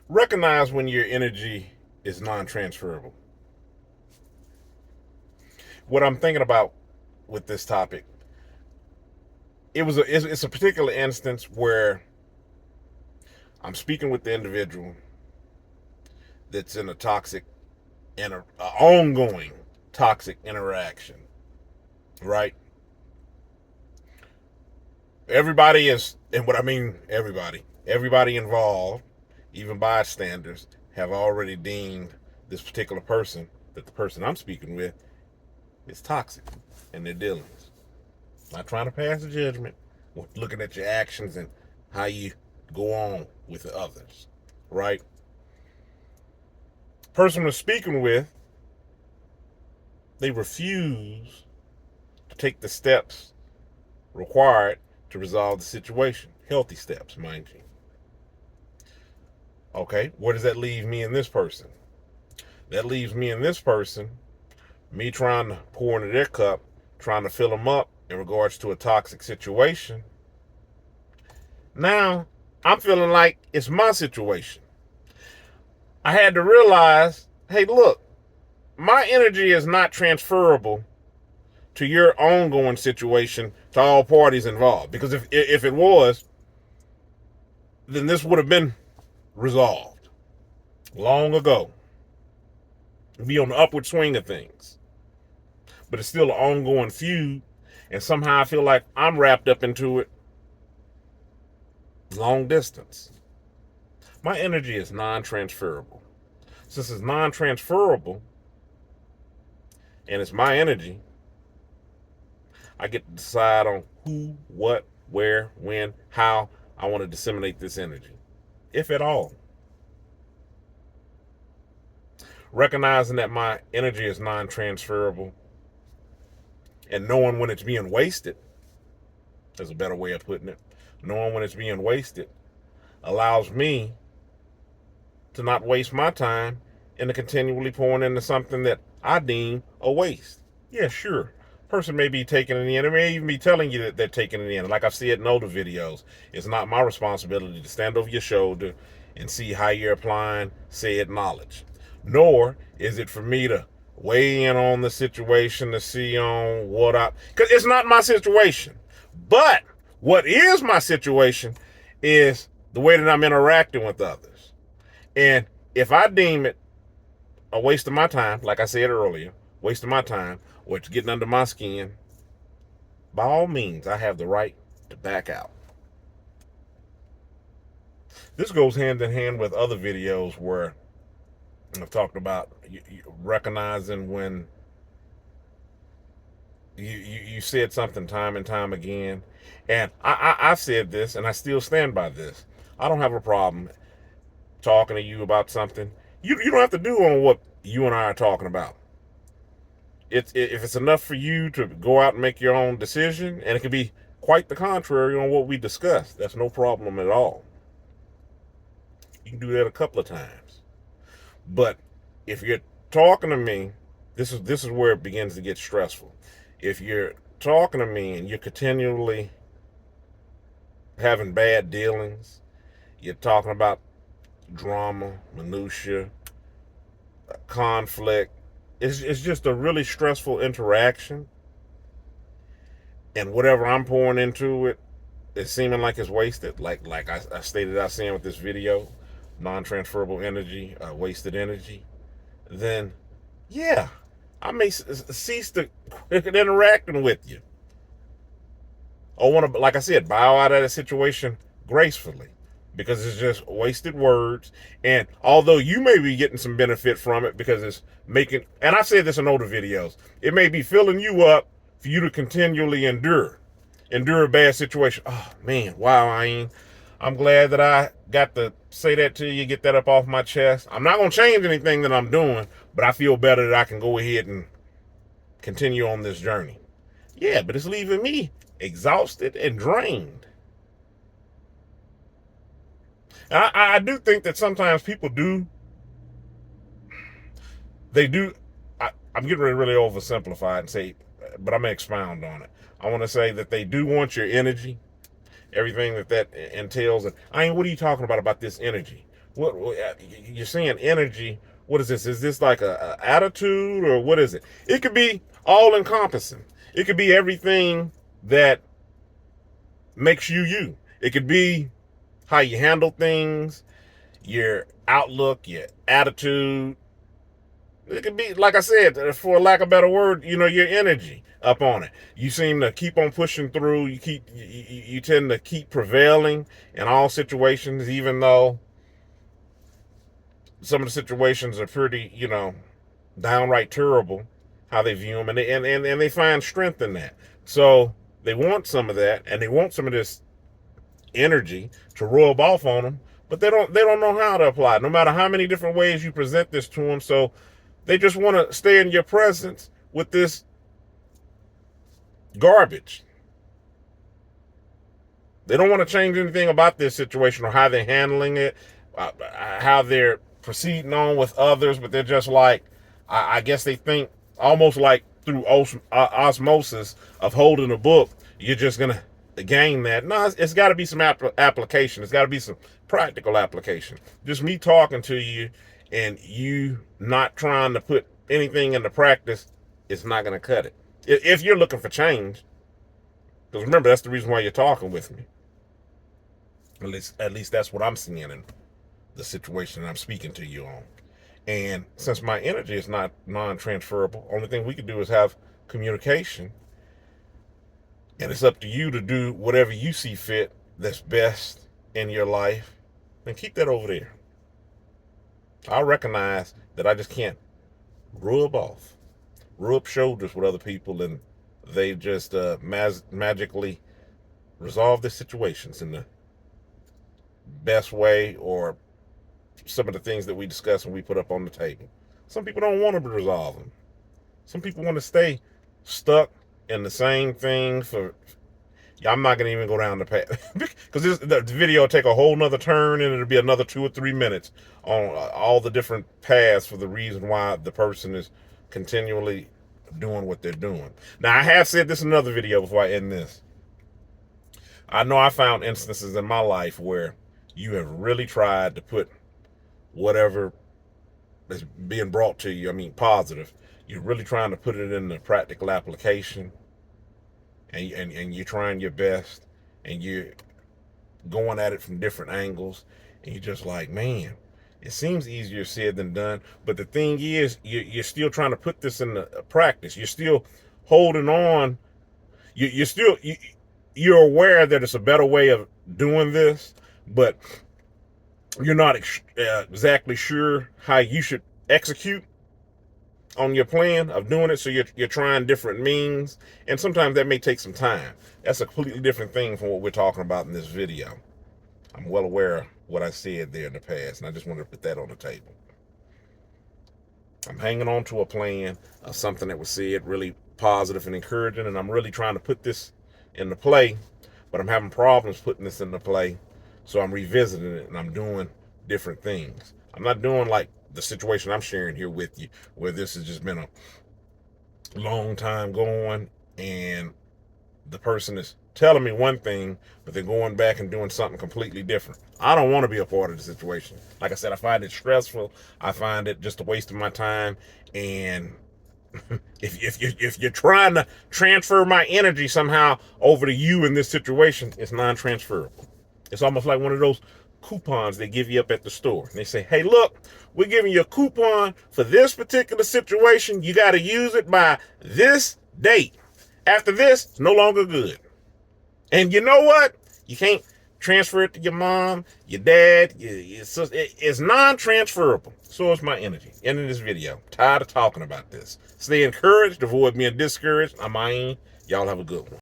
Recognize when your energy is non-transferable. What I'm thinking about with this topic, it's a particular instance where I'm speaking with the individual that's in a toxic and a ongoing toxic interaction, right? Everybody is, and what I mean, everybody involved, even bystanders, have already deemed this particular person, that the person I'm speaking with, is toxic in their dealings. Not trying to pass a judgment, looking at your actions and how you go on with the others, right? The person we're speaking with, they refuse to take the steps required to resolve the situation. Healthy steps, mind you. Okay, where does that leave me and this person? That leaves me and this person, me trying to pour into their cup, trying to fill them up in regards to a toxic situation. Now, I'm feeling like it's my situation. I had to realize, hey, look, my energy is not transferable to your ongoing situation, to all parties involved. Because if it was, then this would have been resolved long ago. Be on the upward swing of things. But it's still an ongoing feud, and somehow I feel like I'm wrapped up into it long distance. My energy is non-transferable. Since it's non-transferable and it's my energy, I get to decide on who, what, where, when, how I want to disseminate this energy, if at all. Recognizing that my energy is non-transferable and knowing when it's being wasted, is a better way of putting it. Knowing when it's being wasted allows me to not waste my time into continually pouring into something that I deem a waste. Yeah, sure. Person may be taking it in. They may even be telling you that they're taking it in. Like I've said in older videos, it's not my responsibility to stand over your shoulder and see how you're applying said knowledge. Nor is it for me to weigh in on the situation to see on what I, because it's not my situation. But what is my situation is the way that I'm interacting with others. And if I deem it a waste of my time, like I said earlier, waste of my time, or it's getting under my skin, by all means, I have the right to back out. This goes hand in hand with other videos where I've talked about recognizing when you said something time and time again. And I've said this, and I still stand by this. I don't have a problem talking to you about something. You don't have to do on what you and I are talking about. If it's enough for you to go out and make your own decision, and it can be quite the contrary on what we discussed, that's no problem at all. You can do that a couple of times. But if you're talking to me, this is where it begins to get stressful. If you're talking to me and you're continually having bad dealings, you're talking about drama, minutia, conflict, it's just a really stressful interaction, and whatever I'm pouring into it is seeming like it's wasted. Like I stated out saying with this video, non-transferable energy, wasted energy. Then, yeah, I may cease to interacting with you, or want to, like I said, bow out of the situation gracefully, because it's just wasted words. And although you may be getting some benefit from it because it's making, and I've said this in older videos, it may be filling you up for you to continually endure a bad situation. Oh man, wow, I'm glad that I got to say that to you, get that up off my chest. I'm not going to change anything that I'm doing, but I feel better that I can go ahead and continue on this journey. Yeah, but it's leaving me exhausted and drained. I do think that sometimes people do, they do. I'm getting ready to really oversimplify it and say, but I'm going to expound on it. I want to say that they do want your energy, everything that entails. And what are you talking about this energy? you're saying energy? What is this? Is this like a attitude, or what is it? It could be all encompassing. It could be everything that makes you you. It could be how you handle things, your outlook, your attitude. It could be, like I said, for lack of a better word, your energy up on it. You seem to keep on pushing through. You tend to keep prevailing in all situations, even though some of the situations are pretty, downright terrible. How they view them, and they find strength in that. So they want some of that, and they want some of this energy to rub off on them, but they don't know how to apply it, no matter how many different ways you present this to them. So they just want to stay in your presence with this garbage. They don't want to change anything about this situation or how they're handling it, how they're proceeding on with others, but they're just like, I guess they think almost like through osmosis of holding a book, you're just going to gain that. No, it's got to be some application. It's got to be some practical application. Just me talking to you and you not trying to put anything into practice, it's not going to cut it. If you're looking for change, because remember, that's the reason why you're talking with me. At least that's what I'm seeing in the situation I'm speaking to you on. And since my energy is not non-transferable, only thing we can do is have communication. And it's up to you to do whatever you see fit that's best in your life. And keep that over there. I recognize that I just can't rub shoulders with other people, and they just magically resolve the situations in the best way, or some of the things that we discuss and we put up on the table. Some people don't want to resolve them. Some people want to stay stuck in the same thing for. I'm not going to even go down the path because the video will take a whole nother turn, and it'll be another 2 or 3 minutes on all the different paths for the reason why the person is continually doing what they're doing. Now, I have said this in another video before I end this. I know I found instances in my life where you have really tried to put whatever is being brought to you, positive, you're really trying to put it in the practical application, and you're trying your best, and you're going at it from different angles, and you're just like, man, it seems easier said than done. But the thing is, you're still trying to put this into practice. You're still holding on. You're aware that it's a better way of doing this, but you're not exactly sure how you should execute on your plan of doing it. So you're trying different means, and sometimes that may take some time. That's a completely different thing from what we're talking about in this video. I'm well aware of what I said there in the past, and I just wanted to put that on the table. I'm hanging on to a plan of something that was said really positive and encouraging, and I'm really trying to put this into play, but I'm having problems putting this into play. So I'm revisiting it, and I'm doing different things. I'm not doing like the situation I'm sharing here with you, where this has just been a long time going, and the person is telling me one thing, but they're going back and doing something completely different. I don't want to be a part of the situation. Like I said, I find it stressful. I find it just a waste of my time. And if you're trying to transfer my energy somehow over to you in this situation, it's non-transferable. It's almost like one of those coupons they give you up at the store. And they say, hey, look, we're giving you a coupon for this particular situation. You got to use it by this date. After this, it's no longer good. And you know what? You can't transfer it to your mom, your dad, your sister. It's non-transferable. So is my energy. End of this video. Tired of talking about this. Stay encouraged. Avoid being discouraged. I'm Ian. Y'all have a good one.